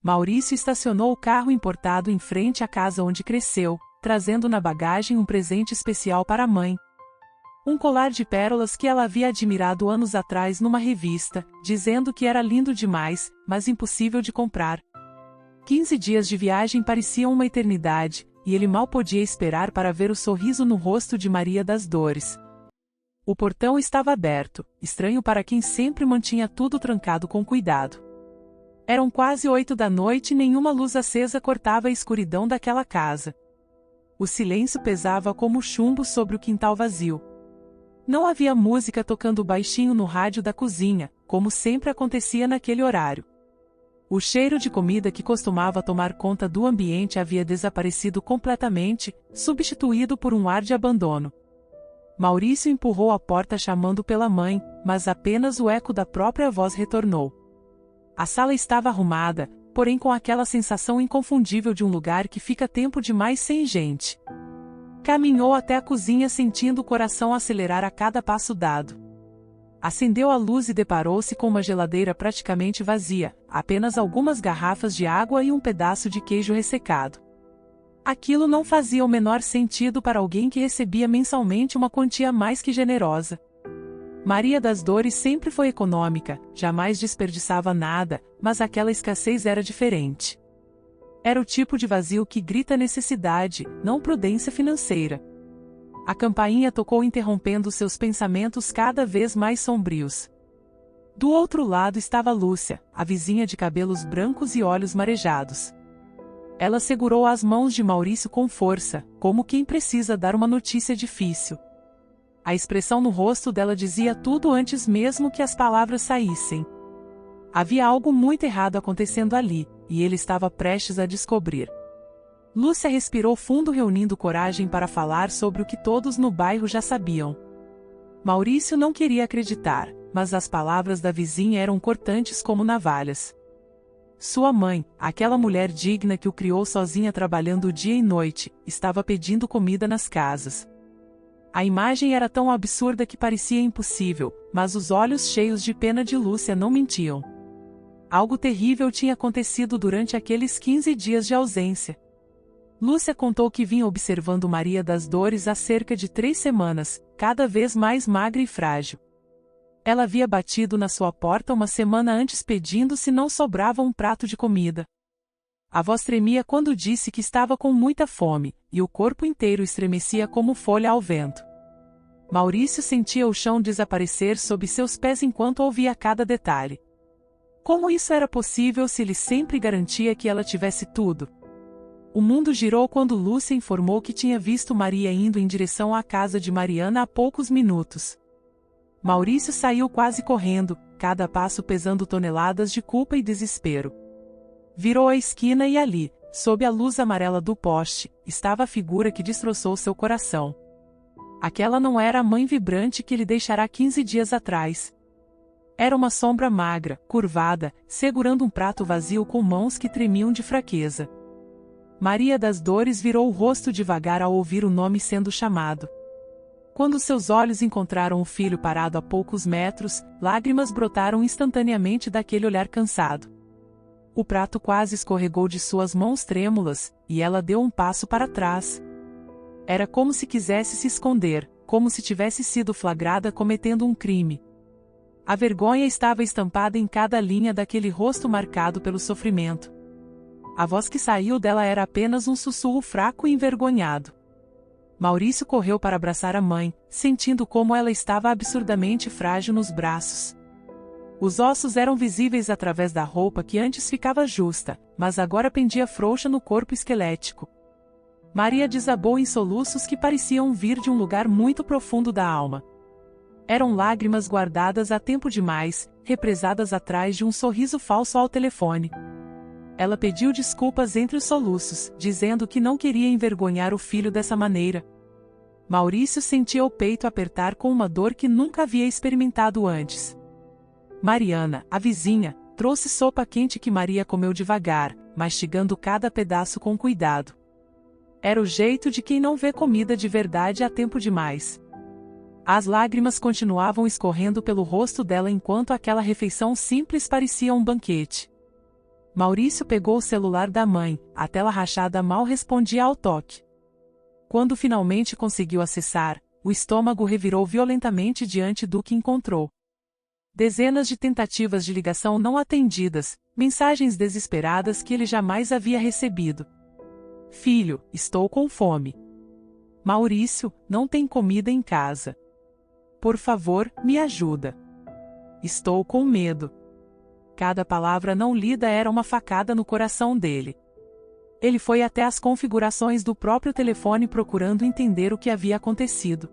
Maurício estacionou o carro importado em frente à casa onde cresceu, trazendo na bagagem um presente especial para a mãe. Um colar de pérolas que ela havia admirado anos atrás numa revista, dizendo que era lindo demais, mas impossível de comprar. 15 dias de viagem pareciam uma eternidade, e ele mal podia esperar para ver o sorriso no rosto de Maria das Dores. O portão estava aberto, estranho para quem sempre mantinha tudo trancado com cuidado. Eram quase 8 da noite e nenhuma luz acesa cortava a escuridão daquela casa. O silêncio pesava como chumbo sobre o quintal vazio. Não havia música tocando baixinho no rádio da cozinha, como sempre acontecia naquele horário. O cheiro de comida que costumava tomar conta do ambiente havia desaparecido completamente, substituído por um ar de abandono. Maurício empurrou a porta chamando pela mãe, mas apenas o eco da própria voz retornou. A sala estava arrumada, porém com aquela sensação inconfundível de um lugar que fica tempo demais sem gente. Caminhou até a cozinha sentindo o coração acelerar a cada passo dado. Acendeu a luz e deparou-se com uma geladeira praticamente vazia, apenas algumas garrafas de água e um pedaço de queijo ressecado. Aquilo não fazia o menor sentido para alguém que recebia mensalmente uma quantia mais que generosa. Maria das Dores sempre foi econômica, jamais desperdiçava nada, mas aquela escassez era diferente. Era o tipo de vazio que grita necessidade, não prudência financeira. A campainha tocou interrompendo seus pensamentos cada vez mais sombrios. Do outro lado estava Lúcia, a vizinha de cabelos brancos e olhos marejados. Ela segurou as mãos de Maurício com força, como quem precisa dar uma notícia difícil. A expressão no rosto dela dizia tudo antes mesmo que as palavras saíssem. Havia algo muito errado acontecendo ali, e ele estava prestes a descobrir. Lúcia respirou fundo, reunindo coragem para falar sobre o que todos no bairro já sabiam. Maurício não queria acreditar, mas as palavras da vizinha eram cortantes como navalhas. Sua mãe, aquela mulher digna que o criou sozinha trabalhando dia e noite, estava pedindo comida nas casas. A imagem era tão absurda que parecia impossível, mas os olhos cheios de pena de Lúcia não mentiam. Algo terrível tinha acontecido durante aqueles 15 dias de ausência. Lúcia contou que vinha observando Maria das Dores há cerca de 3 semanas, cada vez mais magra e frágil. Ela havia batido na sua porta uma semana antes pedindo se não sobrava um prato de comida. A voz tremia quando disse que estava com muita fome, e o corpo inteiro estremecia como folha ao vento. Maurício sentia o chão desaparecer sob seus pés enquanto ouvia cada detalhe. Como isso era possível se ele sempre garantia que ela tivesse tudo? O mundo girou quando Lúcia informou que tinha visto Maria indo em direção à casa de Mariana há poucos minutos. Maurício saiu quase correndo, cada passo pesando toneladas de culpa e desespero. Virou a esquina e ali, sob a luz amarela do poste, estava a figura que destroçou seu coração. Aquela não era a mãe vibrante que ele deixara 15 dias atrás. Era uma sombra magra, curvada, segurando um prato vazio com mãos que tremiam de fraqueza. Maria das Dores virou o rosto devagar ao ouvir o nome sendo chamado. Quando seus olhos encontraram o filho parado a poucos metros, lágrimas brotaram instantaneamente daquele olhar cansado. O prato quase escorregou de suas mãos trêmulas, e ela deu um passo para trás. Era como se quisesse se esconder, como se tivesse sido flagrada cometendo um crime. A vergonha estava estampada em cada linha daquele rosto marcado pelo sofrimento. A voz que saiu dela era apenas um sussurro fraco e envergonhado. Maurício correu para abraçar a mãe, sentindo como ela estava absurdamente frágil nos braços. Os ossos eram visíveis através da roupa que antes ficava justa, mas agora pendia frouxa no corpo esquelético. Maria desabou em soluços que pareciam vir de um lugar muito profundo da alma. Eram lágrimas guardadas há tempo demais, represadas atrás de um sorriso falso ao telefone. Ela pediu desculpas entre os soluços, dizendo que não queria envergonhar o filho dessa maneira. Maurício sentia o peito apertar com uma dor que nunca havia experimentado antes. Mariana, a vizinha, trouxe sopa quente que Maria comeu devagar, mastigando cada pedaço com cuidado. Era o jeito de quem não vê comida de verdade há tempo demais. As lágrimas continuavam escorrendo pelo rosto dela enquanto aquela refeição simples parecia um banquete. Maurício pegou o celular da mãe, a tela rachada mal respondia ao toque. Quando finalmente conseguiu acessar, o estômago revirou violentamente diante do que encontrou. Dezenas de tentativas de ligação não atendidas, mensagens desesperadas que ele jamais havia recebido. Filho, estou com fome. Maurício, não tem comida em casa. Por favor, me ajuda. Estou com medo. Cada palavra não lida era uma facada no coração dele. Ele foi até as configurações do próprio telefone procurando entender o que havia acontecido.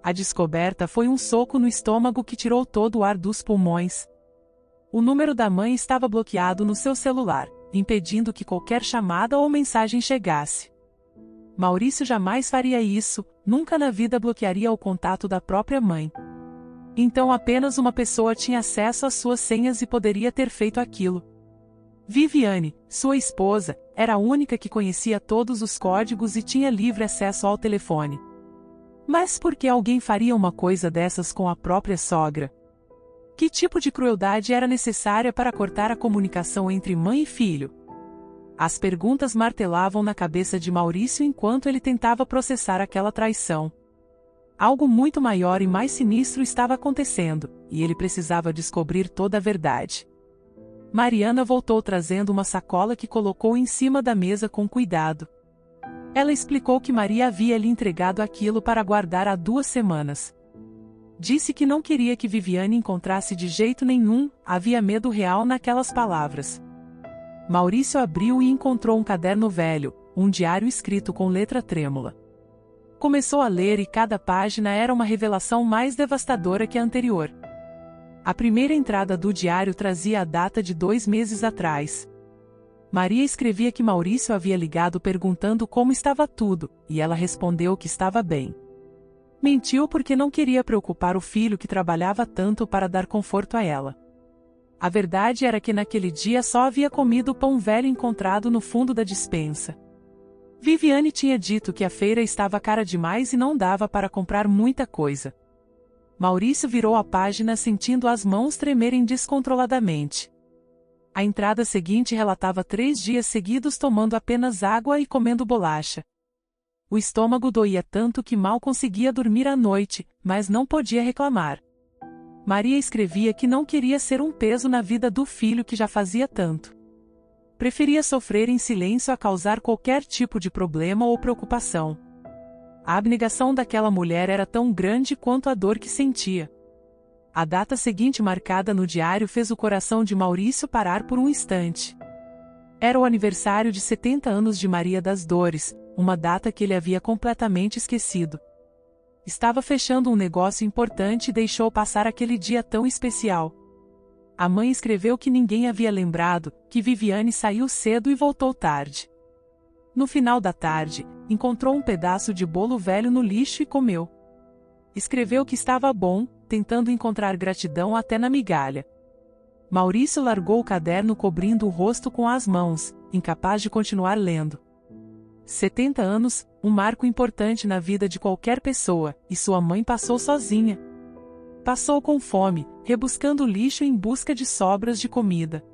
A descoberta foi um soco no estômago que tirou todo o ar dos pulmões. O número da mãe estava bloqueado no seu celular, impedindo que qualquer chamada ou mensagem chegasse. Maurício jamais faria isso, nunca na vida bloquearia o contato da própria mãe. Então apenas uma pessoa tinha acesso às suas senhas e poderia ter feito aquilo. Viviane, sua esposa, era a única que conhecia todos os códigos e tinha livre acesso ao telefone. Mas por que alguém faria uma coisa dessas com a própria sogra? Que tipo de crueldade era necessária para cortar a comunicação entre mãe e filho? As perguntas martelavam na cabeça de Maurício enquanto ele tentava processar aquela traição. Algo muito maior e mais sinistro estava acontecendo, e ele precisava descobrir toda a verdade. Mariana voltou trazendo uma sacola que colocou em cima da mesa com cuidado. Ela explicou que Maria havia lhe entregado aquilo para guardar há 2 semanas. Disse que não queria que Viviane encontrasse de jeito nenhum, havia medo real naquelas palavras. Maurício abriu e encontrou um caderno velho, um diário escrito com letra trêmula. Começou a ler e cada página era uma revelação mais devastadora que a anterior. A primeira entrada do diário trazia a data de 2 meses atrás. Maria escrevia que Maurício havia ligado perguntando como estava tudo, e ela respondeu que estava bem. Mentiu porque não queria preocupar o filho que trabalhava tanto para dar conforto a ela. A verdade era que naquele dia só havia comido pão velho encontrado no fundo da despensa. Viviane tinha dito que a feira estava cara demais e não dava para comprar muita coisa. Maurício virou a página sentindo as mãos tremerem descontroladamente. A entrada seguinte relatava 3 dias seguidos tomando apenas água e comendo bolacha. O estômago doía tanto que mal conseguia dormir à noite, mas não podia reclamar. Maria escrevia que não queria ser um peso na vida do filho que já fazia tanto. Preferia sofrer em silêncio a causar qualquer tipo de problema ou preocupação. A abnegação daquela mulher era tão grande quanto a dor que sentia. A data seguinte marcada no diário fez o coração de Maurício parar por um instante. Era o aniversário de 70 anos de Maria das Dores, uma data que ele havia completamente esquecido. Estava fechando um negócio importante e deixou passar aquele dia tão especial. A mãe escreveu que ninguém havia lembrado, que Viviane saiu cedo e voltou tarde. No final da tarde, encontrou um pedaço de bolo velho no lixo e comeu. Escreveu que estava bom, tentando encontrar gratidão até na migalha. Maurício largou o caderno cobrindo o rosto com as mãos, incapaz de continuar lendo. 70 anos, um marco importante na vida de qualquer pessoa, e sua mãe passou sozinha. Passou com fome, rebuscando o lixo em busca de sobras de comida.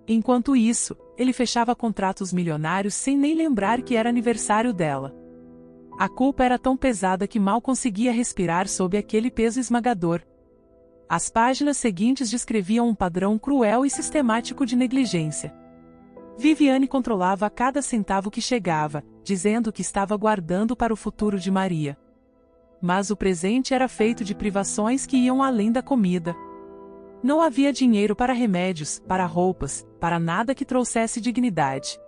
Enquanto isso, ele fechava contratos milionários sem nem lembrar que era aniversário dela. A culpa era tão pesada que mal conseguia respirar sob aquele peso esmagador. As páginas seguintes descreviam um padrão cruel e sistemático de negligência. Viviane controlava cada centavo que chegava, dizendo que estava guardando para o futuro de Maria. Mas o presente era feito de privações que iam além da comida. Não havia dinheiro para remédios, para roupas, para nada que trouxesse dignidade.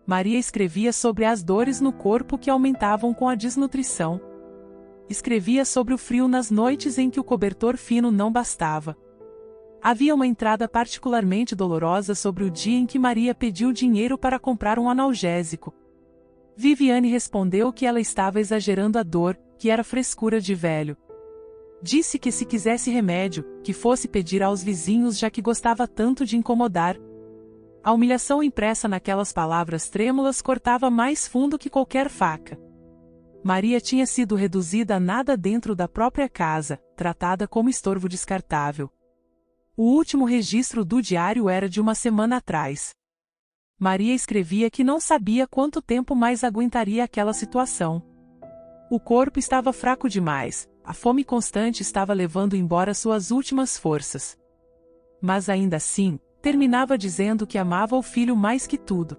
Maria escrevia sobre as dores no corpo que aumentavam com a desnutrição. Escrevia sobre o frio nas noites em que o cobertor fino não bastava. Havia uma entrada particularmente dolorosa sobre o dia em que Maria pediu dinheiro para comprar um analgésico. Viviane respondeu que ela estava exagerando a dor, que era frescura de velho. Disse que se quisesse remédio, que fosse pedir aos vizinhos já que gostava tanto de incomodar. A humilhação impressa naquelas palavras trêmulas cortava mais fundo que qualquer faca. Maria tinha sido reduzida a nada dentro da própria casa, tratada como estorvo descartável. O último registro do diário era de uma semana atrás. Maria escrevia que não sabia quanto tempo mais aguentaria aquela situação. O corpo estava fraco demais, a fome constante estava levando embora suas últimas forças. Mas ainda assim, terminava dizendo que amava o filho mais que tudo.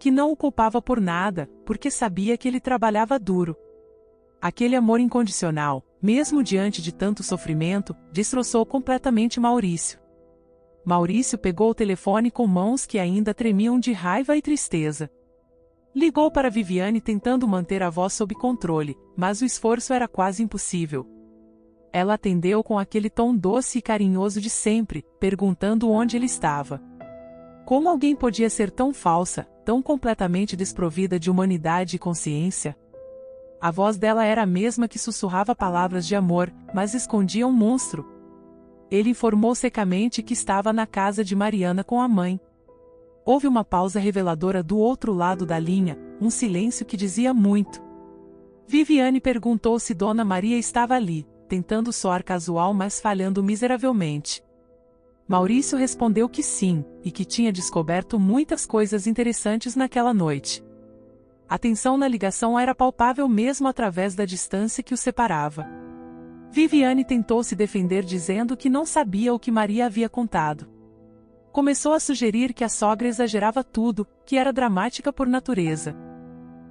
Que não o culpava por nada, porque sabia que ele trabalhava duro. Aquele amor incondicional, mesmo diante de tanto sofrimento, destroçou completamente Maurício. Maurício pegou o telefone com mãos que ainda tremiam de raiva e tristeza. Ligou para Viviane tentando manter a voz sob controle, mas o esforço era quase impossível. Ela atendeu com aquele tom doce e carinhoso de sempre, perguntando onde ele estava. Como alguém podia ser tão falsa, tão completamente desprovida de humanidade e consciência? A voz dela era a mesma que sussurrava palavras de amor, mas escondia um monstro. Ele informou secamente que estava na casa de Mariana com a mãe. Houve uma pausa reveladora do outro lado da linha, um silêncio que dizia muito. Viviane perguntou se Dona Maria estava ali, tentando soar casual mas falhando miseravelmente. Maurício respondeu que sim, e que tinha descoberto muitas coisas interessantes naquela noite. A tensão na ligação era palpável mesmo através da distância que os separava. Viviane tentou se defender dizendo que não sabia o que Maria havia contado. Começou a sugerir que a sogra exagerava tudo, que era dramática por natureza.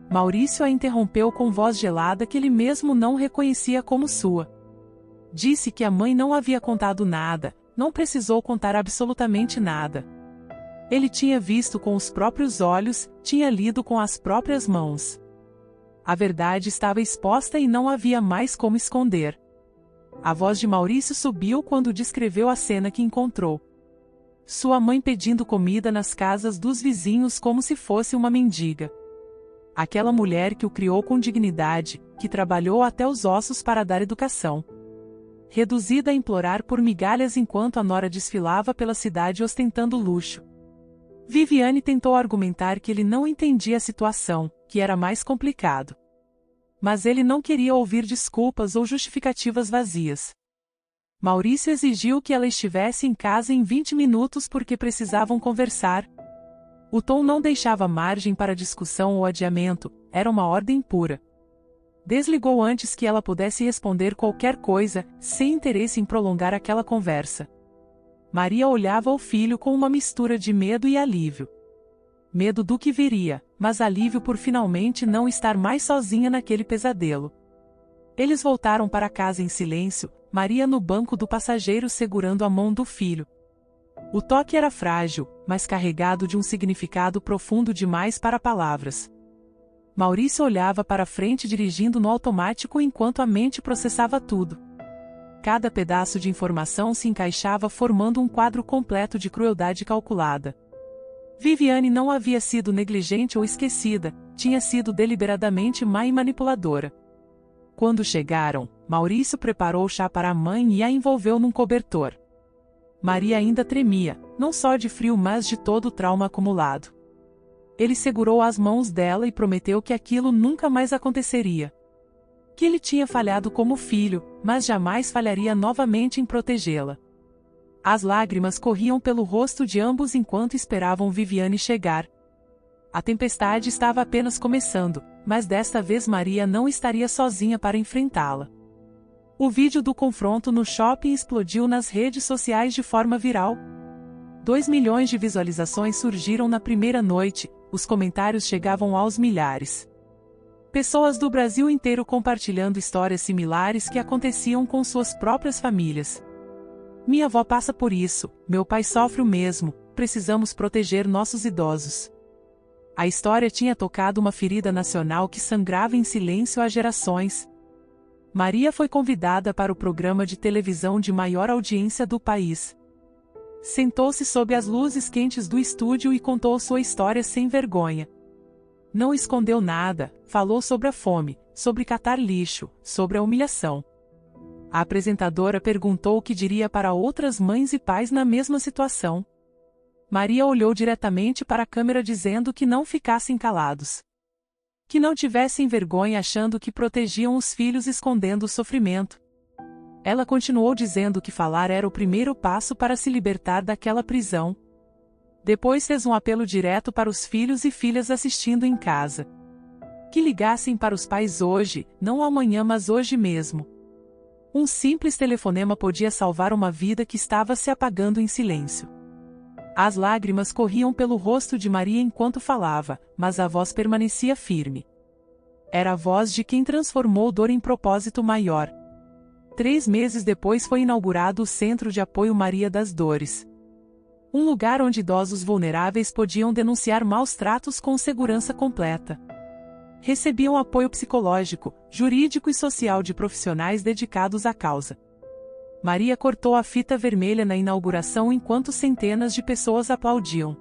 Maurício a interrompeu com voz gelada que ele mesmo não reconhecia como sua. Disse que a mãe não havia contado nada, não precisou contar absolutamente nada. Ele tinha visto com os próprios olhos, tinha lido com as próprias mãos. A verdade estava exposta e não havia mais como esconder. A voz de Maurício subiu quando descreveu a cena que encontrou. Sua mãe pedindo comida nas casas dos vizinhos como se fosse uma mendiga. Aquela mulher que o criou com dignidade, que trabalhou até os ossos para dar educação. Reduzida a implorar por migalhas enquanto a nora desfilava pela cidade ostentando luxo. Viviane tentou argumentar que ele não entendia a situação, que era mais complicado. Mas ele não queria ouvir desculpas ou justificativas vazias. Maurício exigiu que ela estivesse em casa em 20 minutos porque precisavam conversar. O tom não deixava margem para discussão ou adiamento, era uma ordem pura. Desligou antes que ela pudesse responder qualquer coisa, sem interesse em prolongar aquela conversa. Maria olhava o filho com uma mistura de medo e alívio. Medo do que viria, mas alívio por finalmente não estar mais sozinha naquele pesadelo. Eles voltaram para casa em silêncio, Maria no banco do passageiro segurando a mão do filho. O toque era frágil, mas carregado de um significado profundo demais para palavras. Maurício olhava para frente dirigindo no automático enquanto a mente processava tudo. Cada pedaço de informação se encaixava formando um quadro completo de crueldade calculada. Viviane não havia sido negligente ou esquecida, tinha sido deliberadamente má e manipuladora. Quando chegaram, Maurício preparou chá para a mãe e a envolveu num cobertor. Maria ainda tremia, não só de frio mas de todo o trauma acumulado. Ele segurou as mãos dela e prometeu que aquilo nunca mais aconteceria. Que ele tinha falhado como filho, mas jamais falharia novamente em protegê-la. As lágrimas corriam pelo rosto de ambos enquanto esperavam Viviane chegar. A tempestade estava apenas começando, mas desta vez Maria não estaria sozinha para enfrentá-la. O vídeo do confronto no shopping explodiu nas redes sociais de forma viral. 2 milhões de visualizações surgiram na primeira noite, os comentários chegavam aos milhares. Pessoas do Brasil inteiro compartilhando histórias similares que aconteciam com suas próprias famílias. Minha avó passa por isso, meu pai sofre o mesmo, precisamos proteger nossos idosos. A história tinha tocado uma ferida nacional que sangrava em silêncio há gerações. Maria foi convidada para o programa de televisão de maior audiência do país. Sentou-se sob as luzes quentes do estúdio e contou sua história sem vergonha. Não escondeu nada, falou sobre a fome, sobre catar lixo, sobre a humilhação. A apresentadora perguntou o que diria para outras mães e pais na mesma situação. Maria olhou diretamente para a câmera dizendo que não ficassem calados. Que não tivessem vergonha achando que protegiam os filhos escondendo o sofrimento. Ela continuou dizendo que falar era o primeiro passo para se libertar daquela prisão. Depois fez um apelo direto para os filhos e filhas assistindo em casa. Que ligassem para os pais hoje, não amanhã mas hoje mesmo. Um simples telefonema podia salvar uma vida que estava se apagando em silêncio. As lágrimas corriam pelo rosto de Maria enquanto falava, mas a voz permanecia firme. Era a voz de quem transformou dor em propósito maior. 3 meses depois foi inaugurado o Centro de Apoio Maria das Dores. Um lugar onde idosos vulneráveis podiam denunciar maus tratos com segurança completa. Recebiam apoio psicológico, jurídico e social de profissionais dedicados à causa. Maria cortou a fita vermelha na inauguração enquanto centenas de pessoas aplaudiam.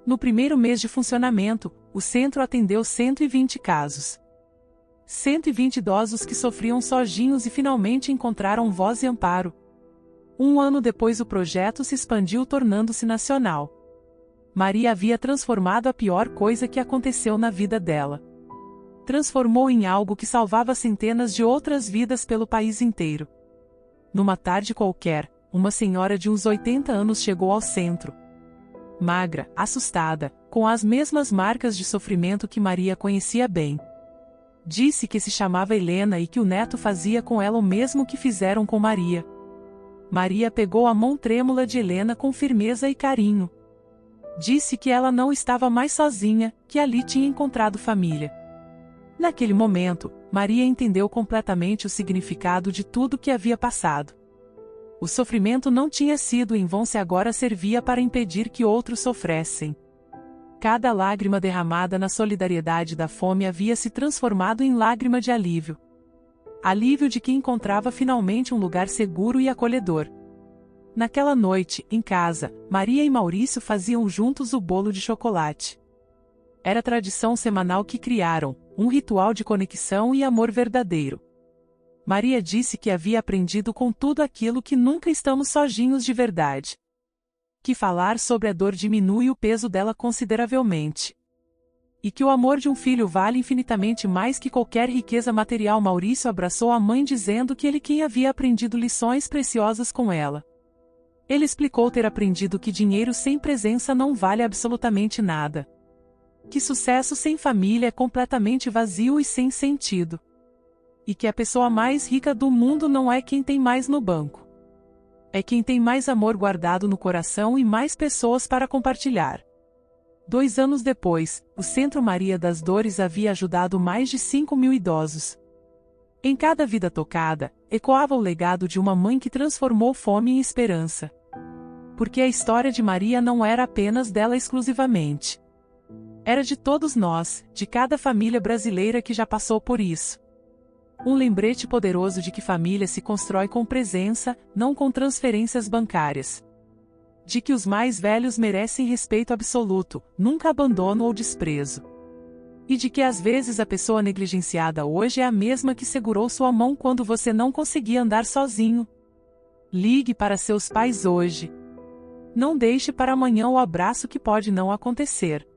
No primeiro mês de funcionamento, o centro atendeu 120 casos. 120 idosos que sofriam sozinhos e finalmente encontraram voz e amparo. 1 ano depois o projeto se expandiu tornando-se nacional. Maria havia transformado a pior coisa que aconteceu na vida dela. Transformou em algo que salvava centenas de outras vidas pelo país inteiro. Numa tarde qualquer, uma senhora de uns 80 anos chegou ao centro. Magra, assustada, com as mesmas marcas de sofrimento que Maria conhecia bem. Disse que se chamava Helena e que o neto fazia com ela o mesmo que fizeram com Maria. Maria pegou a mão trêmula de Helena com firmeza e carinho. Disse que ela não estava mais sozinha, que ali tinha encontrado família. Naquele momento, Maria entendeu completamente o significado de tudo que havia passado. O sofrimento não tinha sido em vão se agora servia para impedir que outros sofressem. Cada lágrima derramada na solidariedade da fome havia se transformado em lágrima de alívio. Alívio de que encontrava finalmente um lugar seguro e acolhedor. Naquela noite, em casa, Maria e Maurício faziam juntos o bolo de chocolate. Era a tradição semanal que criaram, um ritual de conexão e amor verdadeiro. Maria disse que havia aprendido com tudo aquilo que nunca estamos sozinhos de verdade. Que falar sobre a dor diminui o peso dela consideravelmente. E que o amor de um filho vale infinitamente mais que qualquer riqueza material. Maurício abraçou a mãe dizendo que ele quem havia aprendido lições preciosas com ela. Ele explicou ter aprendido que dinheiro sem presença não vale absolutamente nada. Que sucesso sem família é completamente vazio e sem sentido. E que a pessoa mais rica do mundo não é quem tem mais no banco. É quem tem mais amor guardado no coração e mais pessoas para compartilhar. 2 anos depois, o Centro Maria das Dores havia ajudado mais de 5.000 idosos. Em cada vida tocada, ecoava o legado de uma mãe que transformou fome em esperança. Porque a história de Maria não era apenas dela exclusivamente. Era de todos nós, de cada família brasileira que já passou por isso. Um lembrete poderoso de que família se constrói com presença, não com transferências bancárias. De que os mais velhos merecem respeito absoluto, nunca abandono ou desprezo. E de que às vezes a pessoa negligenciada hoje é a mesma que segurou sua mão quando você não conseguia andar sozinho. Ligue para seus pais hoje. Não deixe para amanhã o abraço que pode não acontecer.